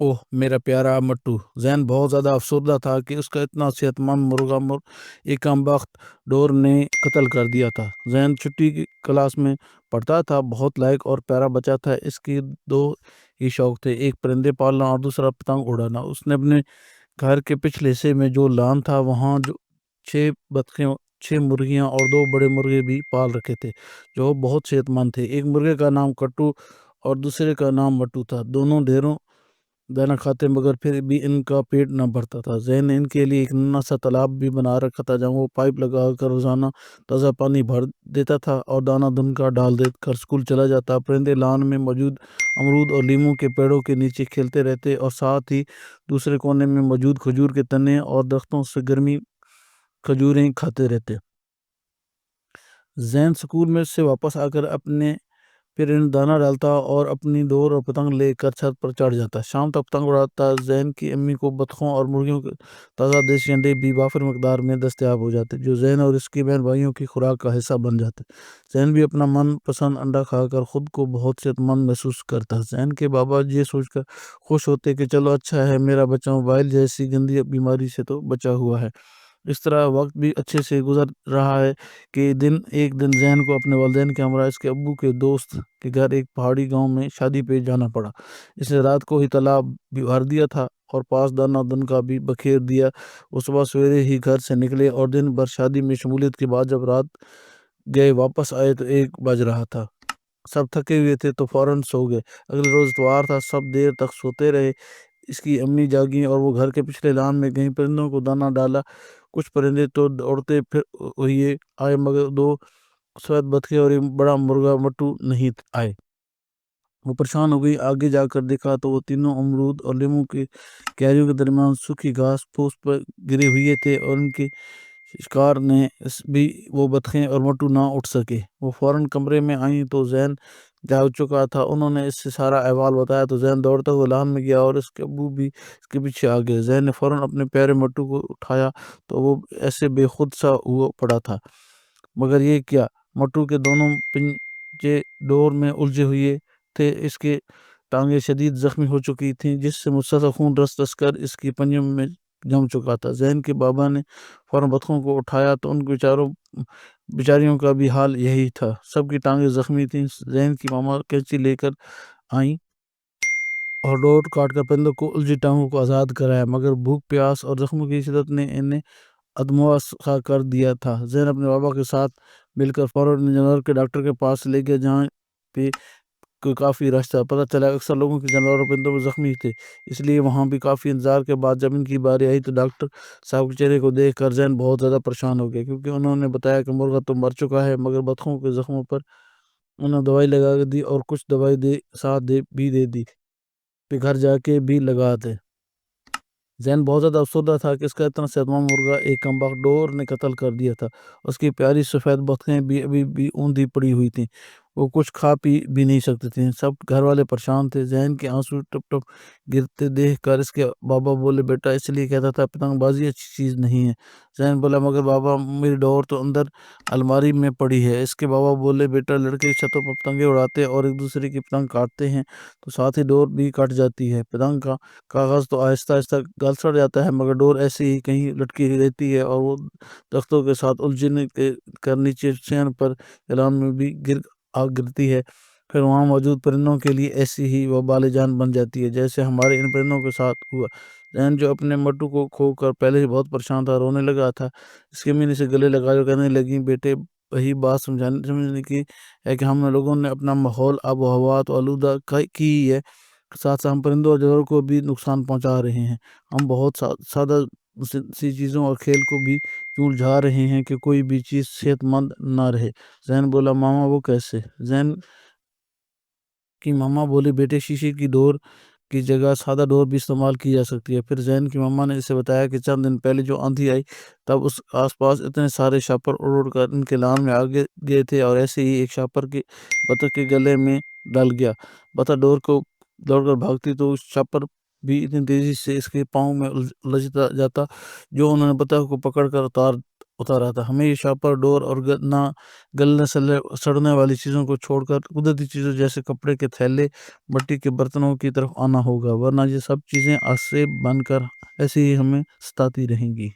اوہ میرا پیارا مٹو۔ زین بہت زیادہ افسردہ تھا کہ اس کا اتنا صحت مند مرغا ایک کم بخت ڈور نے قتل کر دیا تھا۔ زین چھٹی کی کلاس میں پڑھتا تھا، بہت لائق اور پیارا بچہ تھا۔ اس کی دو ہی شوق تھے، ایک پرندے پالنا اور دوسرا پتنگ اڑانا۔ اس نے اپنے گھر کے پچھلے حصے میں جو لان تھا وہاں 6 مرغیاں اور 2 بڑے مرغے بھی پال رکھے تھے جو بہت صحت مند تھے۔ ایک مرغے کا نام کٹو اور دوسرے کا نام مٹو تھا۔ دونوں ڈھیروں دانا کھاتے مگر پھر بھی ان کا پیٹ نہ بھرتا تھا۔ زین نے ان کے لیے ایک ننھا سا تالاب بھی بنا رکھا تھا جہاں وہ پائپ لگا کر روزانہ تازہ پانی بھر دیتا تھا اور دانہ دن کا ڈال دے کر اسکول چلا جاتا۔ پرندے لان میں موجود امرود اور لیموں کے پیڑوں کے نیچے کھیلتے رہتے اور ساتھ ہی دوسرے کونے میں موجود کھجور کے تنے اور درختوں سے گرمی کھجوریں کھاتے رہتے۔ زین اسکول میں سے واپس آ کر اپنے پھر دانہ ڈالتا اور اپنی ڈور اور پتنگ لے کر چھت پر چڑھ جاتا۔ شام تک پتنگ اڑاتا۔ زین کی امی کو بطخوں اور مرغیوں کے تازہ دیسی انڈے بھی وافر مقدار میں دستیاب ہو جاتے جو زین اور اس کی بہن بھائیوں کی خوراک کا حصہ بن جاتے۔ زین بھی اپنا من پسند انڈا کھا کر خود کو بہت صحت مند محسوس کرتا۔ زین کے بابا یہ سوچ کر خوش ہوتے کہ چلو اچھا ہے، میرا بچہ موبائل جیسی گندی بیماری سے تو بچا ہوا ہے۔ اس طرح وقت بھی اچھے سے گزر رہا ہے کہ ایک دن زین کو اپنے والدین کے ہمراہ اس کے ابو کے دوست کے گھر ایک پہاڑی گاؤں میں شادی پہ جانا پڑا۔ اس نے رات کو ہی تالاب بھی بھر دیا تھا اور پاس دانہ دن کا بھی بکھیر دیا۔ وہ صبح سویرے ہی گھر سے نکلے اور دن بھر شادی میں شمولیت کے بعد جب رات گئے واپس آئے تو 1 بج رہا تھا۔ سب تھکے ہوئے تھے تو فوراً سو گئے۔ اگلے روز اتوار تھا، سب دیر تک سوتے رہے۔ اس کی امی جاگیں اور وہ گھر کے پچھلے لان میں گئیں، پرندوں کو دانہ ڈالا۔ کچھ پرندے تو دوڑتے پھر ہوئے آئے مگر 2 سفید بطخیں اور ایک بڑا مرغا مٹو نہیں آئے۔ وہ پریشان ہو گئی۔ آگے جا کر دیکھا تو وہ تینوں امرود اور لیموں کی کیریوں کے درمیان سوکھی گھاس پھوس پر گرے ہوئے تھے اور ان کے شکار نے بھی وہ بطخیں اور مٹو نہ اٹھ سکے۔ وہ فوراً کمرے میں آئیں تو زین جاگ چکا تھا۔ انہوں نے اس سے سارا احوال بتایا تو زین دوڑتا ہوا لان میں گیا اور اس کے ابو بھی اس کے پیچھے آ گئے۔ زین نے فوراً اپنے پیارے مٹو کو اٹھایا تو وہ ایسے بے خود سا ہوا پڑا تھا۔ مگر یہ کیا! مٹو کے دونوں پنجے ڈور میں الجھے ہوئے تھے۔ اس کے ٹانگیں شدید زخمی ہو چکی تھیں جس سے مسلسل خون رس رس کر اس کی پنجوں میں جم چکا تھا۔ زین کے بابا نے فوراً بطخوں کو اٹھایا تو ان بیچاریوں کا بھی حال یہی تھا، سب کی ٹانگیں زخمی تھیں۔ زین کی ماما کینچی لے کر آئیں اور ڈور کاٹ کر پرندوں کو الجھی ٹانگوں کو آزاد کرایا، مگر بھوک، پیاس اور زخموں کی شدت نے انہیں ادموا سا کر دیا تھا۔ زین اپنے بابا کے ساتھ مل کر فوراً جانور کے ڈاکٹر کے پاس لے گیا جہاں پہ کافی رش تھا۔ پتہ چلا اکثر لوگوں کے جانور اور پرندوں میں زخمی تھے، اس لیے وہاں بھی کافی انتظار کے بعد جب ان کی باری آئی تو ڈاکٹر صاحب کے چہرے کو دیکھ کر زین بہت زیادہ پریشان ہو گیا، کیونکہ انہوں نے بتایا کہ مرغا تو مر چکا ہے مگر بطخوں کے زخموں پر انہوں نے دوائی لگا دی اور کچھ دوائی ساتھ بھی دے دی کہ گھر جا کے بھی لگا دے۔ زین بہت زیادہ افسردہ تھا کہ اس کا اتنا صحت مند مرغا ایک کم بخت ڈور نے قتل کر دیا تھا۔ اس کی پیاری سفید بطخیں بھی ابھی بھی اوندھی پڑی ہوئی تھیں، وہ کچھ کھا پی بھی نہیں سکتی تھیں۔ سب گھر والے پریشان تھے۔ زین کے آنسو ٹپ ٹپ گرتے دیکھ کر اس کے بابا بولے، بیٹا اس لیے کہتا تھا پتنگ بازی اچھی چیز نہیں ہے۔ زین بولا، مگر بابا میری ڈور تو اندر الماری میں پڑی ہے۔ اس کے بابا بولے، بیٹا لڑکے چھتوں پر پتنگیں اڑاتے اور ایک دوسرے کی پتنگ کاٹتے ہیں تو ساتھ ہی ڈور بھی کٹ جاتی ہے۔ پتنگ کا کاغذ تو آہستہ آہستہ گل سڑ جاتا ہے مگر ڈور ایسے ہی کہیں لٹکی رہتی ہے اور وہ درختوں کے ساتھ الجھنے کر نیچے سین پر اعلان میں بھی گرتی ہے، پھر وہاں موجود پرندوں کے لیے ایسی ہی وبال جان بن جاتی ہے جیسے ہمارے ان پرندوں کے ساتھ ہوا۔ زین جو اپنے مٹو کو کھو کر پہلے ہی بہت پریشان تھا، رونے لگا تھا۔ اس کی امی نے اسے گلے لگائے اور کہنے لگیں، بیٹے وہی بات سمجھنے کی ہے کہ ہم لوگوں نے اپنا ماحول آب و ہوا تو آلودہ کی ہے، ساتھ ہم پرندوں اور جانوروں کو بھی نقصان پہنچا رہے ہیں۔ ہم بہت سادہ سی چیزوں اور کھیل کو بھی چون جھا رہے ہیں کہ کوئی بھی چیز صحت مند نہ رہے۔ زین بولا، ماما وہ کیسے؟ زین کی ماما بولی، بیٹے شیشے کی ڈور کی جگہ سادہ ڈور بھی استعمال کی جا سکتی ہے۔ پھر زین کی ماما نے اسے بتایا کہ چند دن پہلے جو آندھی آئی تب اس آس پاس اتنے سارے شاپر اڑ کر ان کے لان میں آگے گئے تھے اور ایسے ہی ایک شاپر کے بطخ کے گلے میں ڈل گیا۔ بطخ ڈور کو دوڑ کر بھاگتی تو شاپر بھی اتنی تیزی سے اس کے پاؤں میں الجھتا جاتا جو انہوں نے بطخ کو پکڑ کر اتار ہوتا رہتا۔ ہمیشہ پر ڈور اور نہ گلنے سڑنے والی چیزوں کو چھوڑ کر قدرتی چیزوں جیسے کپڑے کے تھیلے، مٹی کے برتنوں کی طرف آنا ہوگا، ورنہ یہ سب چیزیں آج سے بن کر ایسے ہی ہمیں ستاتی رہیں گی۔